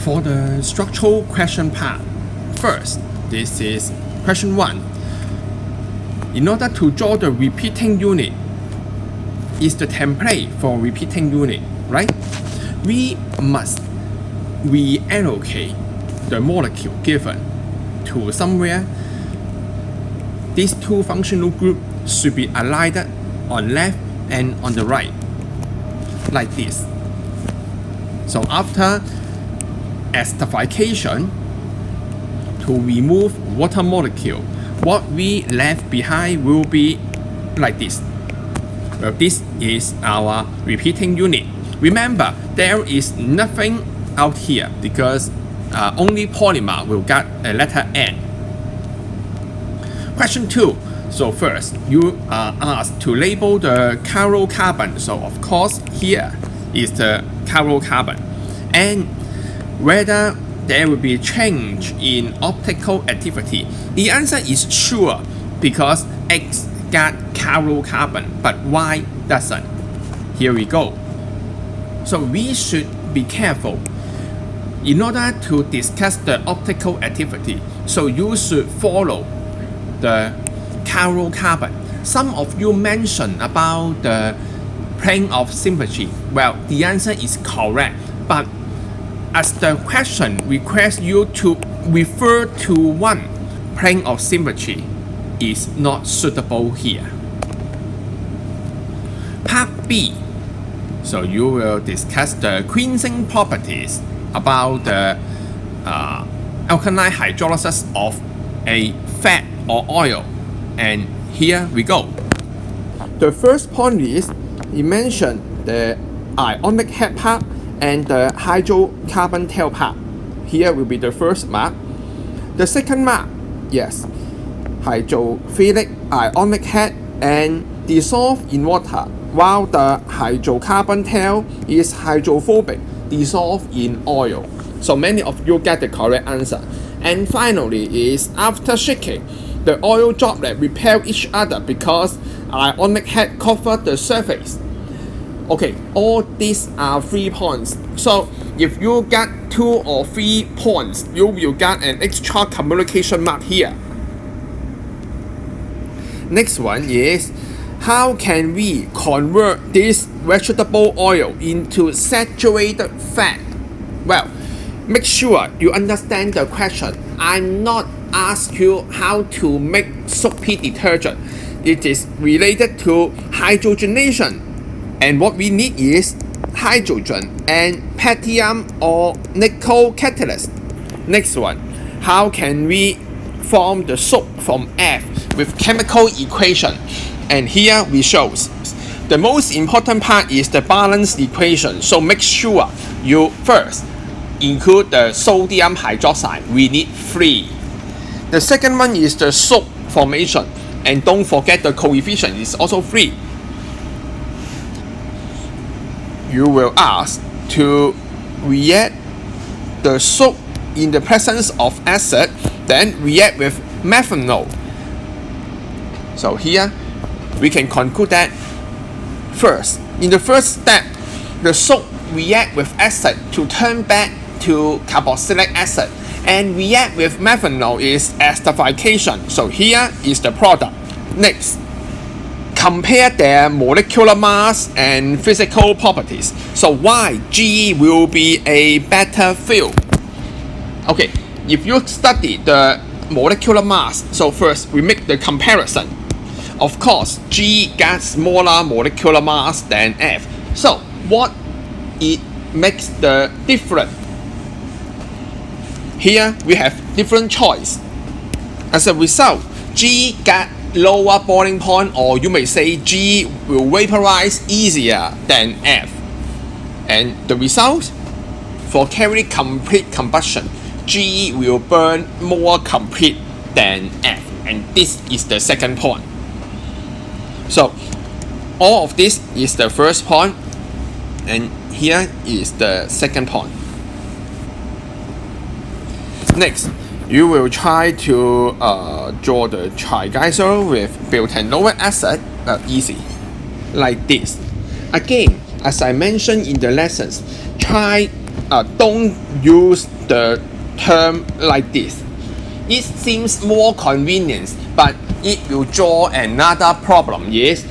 For the structural question part, first, this is question 1. In order to draw the repeating unit, is the template for repeating unit, right? We must reallocate the molecule given to somewhere. These two functional groups should be aligned on left and on the right, like this. So after esterification, to remove water molecule, what we left behind will be like this. Well, this is our repeating unit. Remember, there is nothing out here because only polymer will get a letter N. Question 2. So first, you are asked to label the chiral carbon. So of course, here is the chiral carbon. And whether there will be change in optical activity. The answer is sure because X got chiral carbon, but Y doesn't. Here we go. So we should be careful in order to discuss the optical activity. So you should follow the chiral carbon. Some of you mentioned about the plane of symmetry. Well, the answer is correct, but as the question requests you to refer to one plane of symmetry is not suitable here. Part B. So you will discuss the cleansing properties about the alkaline hydrolysis of a fat or oil. And here we go. The first point is you mentioned the ionic head part and the hydrocarbon tail part. Here will be the first mark. The second mark, yes, hydrophilic ionic head and dissolved in water, while the hydrocarbon tail is hydrophobic, dissolved in oil. So many of you get the correct answer. And finally is after shaking, the oil droplet repel each other because ionic head cover the surface. Okay, all these are 3 points. So if you get 2 or 3 points, you will get an extra communication mark here. Next one is, how can we convert this vegetable oil into saturated fat? Well, make sure you understand the question. I'm not asking you how to make soapy detergent. It is related to hydrogenation. And what we need is hydrogen and potassium or nickel catalyst. Next one, how can we form the soap from F with chemical equation? And here we shows. The most important part is the balance equation. So make sure you first include the sodium hydroxide. We need 3. The second one is the soap formation. And don't forget the coefficient is also 3. You will ask to react the soap in the presence of acid, then react with methanol. So here we can conclude that first, in the first step, the soap react with acid to turn back to carboxylic acid, and react with methanol is esterification. So here is the product. Next, compare their molecular mass and physical properties. So why G will be a better field? Okay, if you study the molecular mass, so first we make the comparison. Of course, G gets smaller molecular mass than F. So what it makes the difference? Here we have different choice. As a result, G got lower boiling point, or you may say G will vaporize easier than F. And the result, for carry complete combustion, G will burn more complete than F. And this is the second point. So all of this is the first point, and here is the second point. Next, you will try to draw the triglycerol with butanoic acid, easy, like this. Again, as I mentioned in the lessons, try don't use the term like this. It seems more convenient, but it will draw another problem. Yes,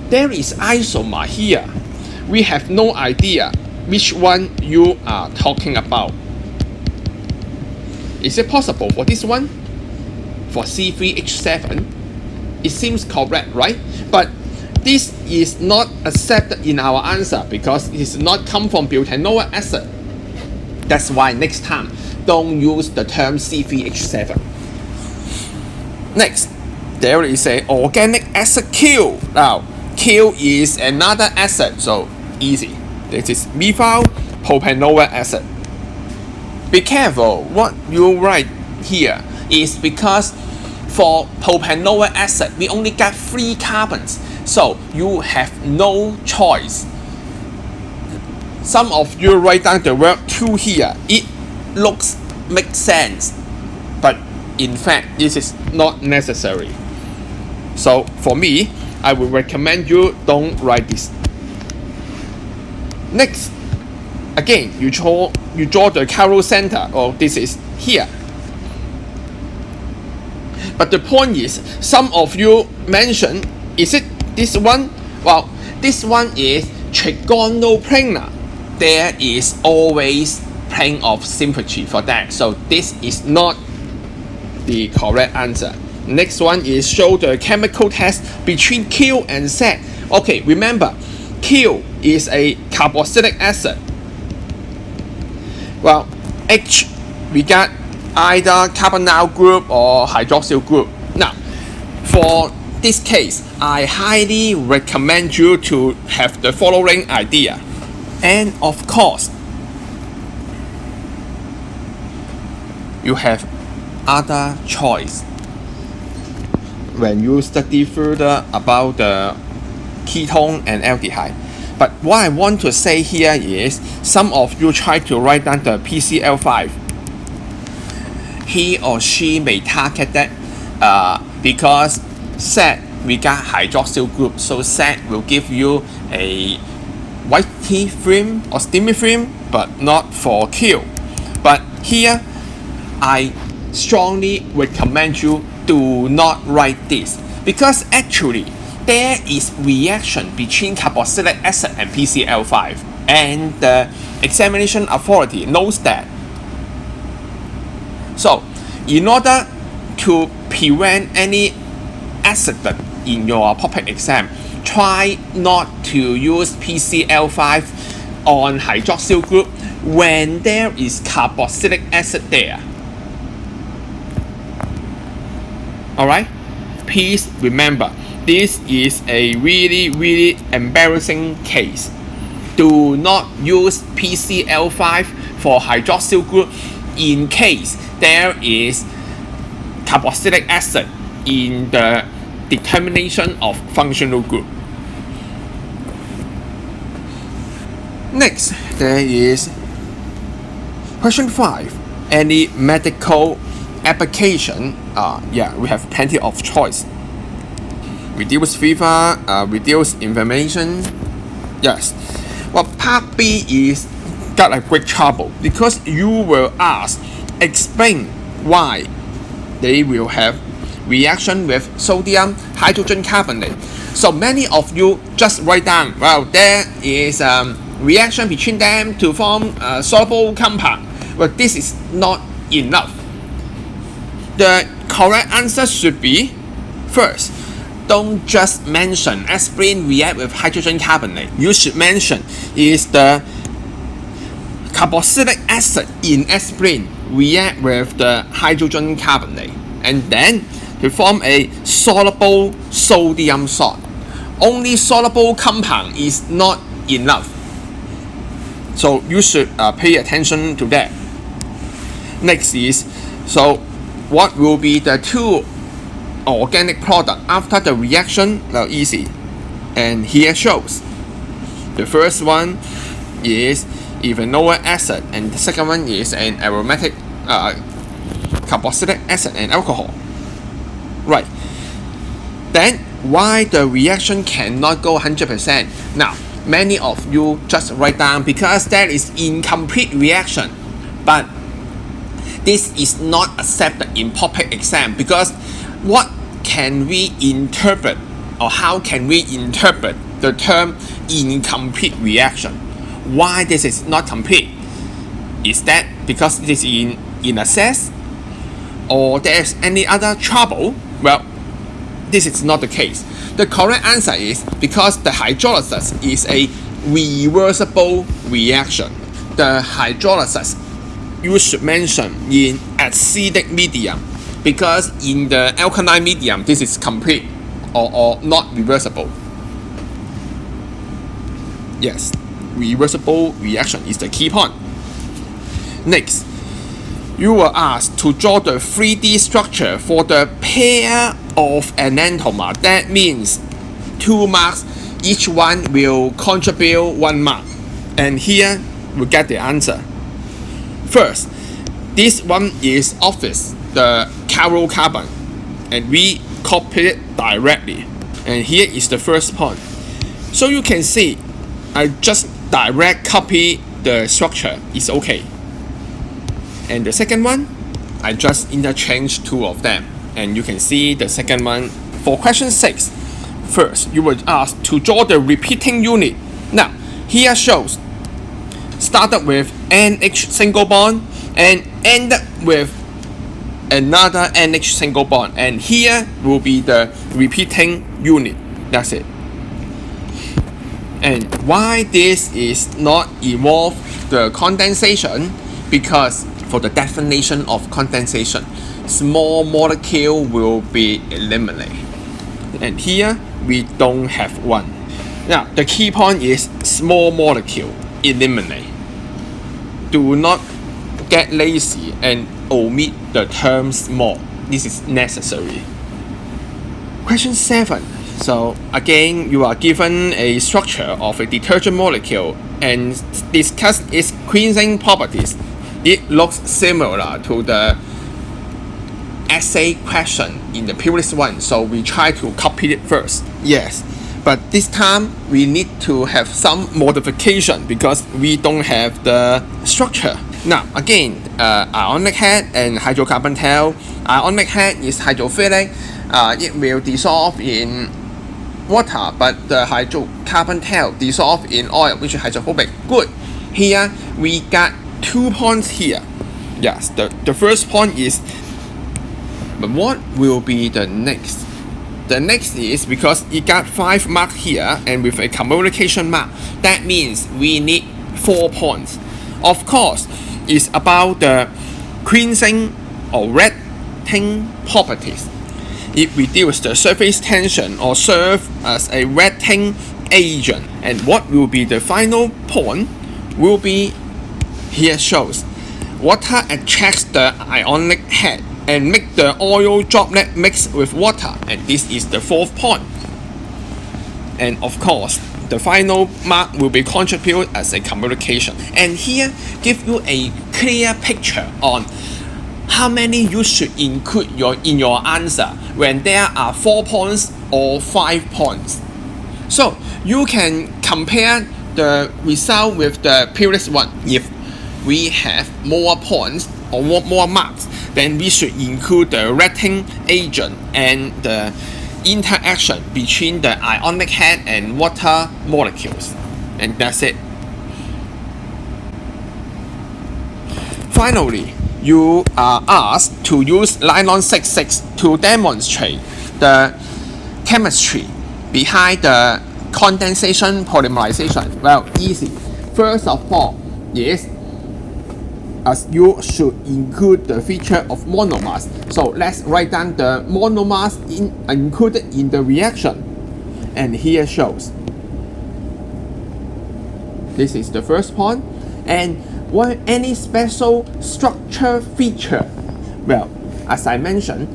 there is isomer here. We have no idea which one you are talking about. Is it possible for this one? For C3H7? It seems correct, right? But this is not accepted in our answer because it does not come from butanoic acid. That's why next time, don't use the term C3H7. Next, there is a organic acid Q. Now, Q is another acid, so easy. This is methyl propanoic acid. Be careful what you write here is because for propanoic acid, we only get 3 carbons, so you have no choice. Some of you write down the word 2 here. It makes sense, but in fact, this is not necessary. So for me, I would recommend you don't write this. Next, again, you draw the chiral center, or this is here. But the point is, some of you mentioned, is it this one? Well, this one is trigonoplanar. There is always plane of symmetry for that. So this is not the correct answer. Next one is show the chemical test between Q and Z. Okay, remember, Q is a carboxylic acid. Well, H, we got either carbonyl group or hydroxyl group. Now, for this case, I highly recommend you to have the following idea. And of course, you have other choice when you study further about the ketone and aldehyde. But what I want to say here is, some of you try to write down the PCl5. He or she may target that because Z we got hydroxyl group, so Z will give you a white tea film or steamy film, but not for Q. But here, I strongly recommend you do not write this, because actually there is reaction between carboxylic acid and PCl5, and the examination authority knows that. So, in order to prevent any accident in your public exam, try not to use PCl5 on hydroxyl group when there is carboxylic acid there. Alright? Please remember, this is a really embarrassing case. Do not use PCl5 for hydroxyl group in case there is carboxylic acid in the determination of functional group. Next, there is question 5. Any medical application? We have plenty of choice. Reduce fever, reduce inflammation. Yes. Well, part B is got a great trouble because you will ask, explain why they will have reaction with sodium hydrogen carbonate. So many of you just write down, well, there is reaction between them to form a soluble compound. But this is not enough. The correct answer should be, first, don't just mention aspirin react with hydrogen carbonate. You should mention is the carboxylic acid in aspirin react with the hydrogen carbonate, and then to form a soluble sodium salt. Only soluble compound is not enough. So you should pay attention to that. Next is, so what will be the 2 organic product after the reaction? Now easy, and here shows. The first one is ethanoic acid, and the second one is an aromatic carboxylic acid and alcohol. Right. Then why the reaction cannot go 100%? Now, many of you just write down because that is incomplete reaction. But this is not accepted in public exam because what can we interpret or how can we interpret the term incomplete reaction? Why this is not complete? Is that because it is in assess or there's any other trouble? Well, this is not the case. The correct answer is because the hydrolysis is a reversible reaction. The hydrolysis you should mention in acidic medium because in the alkaline medium this is complete or not reversible. Yes, reversible reaction is the key point. Next, you were asked to draw the 3D structure for the pair of enantiomer. That means 2 marks, each one will contribute 1 mark. And here we get the answer. First, this one is obvious, the chiral carbon, and we copy it directly. And here is the first point. So you can see, I just direct copy the structure, it's okay. And the second one, I just interchange 2 of them. And you can see the second one. For question 6, first you were asked to draw the repeating unit. Now, here shows started with NH single bond and ended with another NH single bond. And here will be the repeating unit. That's it. And why this is not involve the condensation? Because for the definition of condensation, small molecule will be eliminated. And here we don't have one. Now the key point is small molecule eliminate. Do not get lazy and omit the term small. This is necessary. Question 7. So again, you are given a structure of a detergent molecule and discuss its cleansing properties. It looks similar to the essay question in the previous one, so we try to copy it first. Yes, but this time we need to have some modification because we don't have the structure. Now again, ionic head and hydrocarbon tail. Ionic head is hydrophilic. It will dissolve in water, but the hydrocarbon tail dissolve in oil, which is hydrophobic. Good. Here we got 2 points here. Yes, the first point is, but what will be the next? The next is because it got 5 marks here and with a communication mark, that means we need 4 points. Of course, it's about the cleansing or retting properties. It reduces the surface tension or serve as a retting agent. And what will be the final point will be, here shows, water attracts the ionic head and make the oil droplet mix with water, and this is the 4th point. And of course, the final mark will be contributed as a communication. And here give you a clear picture on how many you should include in your answer when there are 4 points or 5 points. So you can compare the result with the previous one. If we have more points or more marks, then we should include the retting agent and the interaction between the ionic head and water molecules. And that's it. Finally, you are asked to use nylon 66 to demonstrate the chemistry behind the condensation polymerization. Well, easy. First of all, is as you should include the feature of monomers. So let's write down the monomers included in the reaction. And here shows. This is the first point. And what any special structure feature? Well, as I mentioned,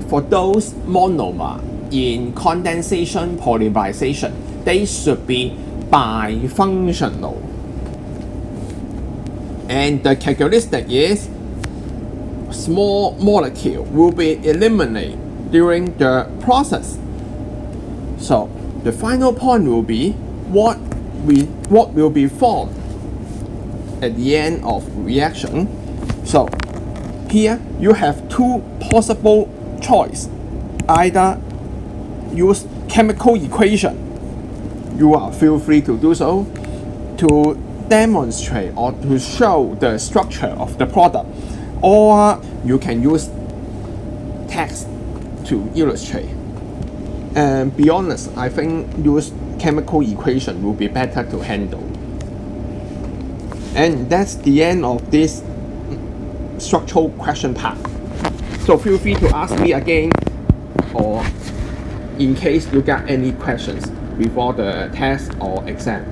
for those monomer in condensation polymerization, they should be bifunctional. And the characteristic is small molecule will be eliminated during the process. So the final point will be what will be formed at the end of reaction. So here you have two possible choice. Either use chemical equation, you are feel free to do so, to demonstrate or to show the structure of the product, or you can use text to illustrate. And be honest, I think use chemical equation will be better to handle. And that's the end of this structural question part. So feel free to ask me again, or in case you got any questions before the test or exam.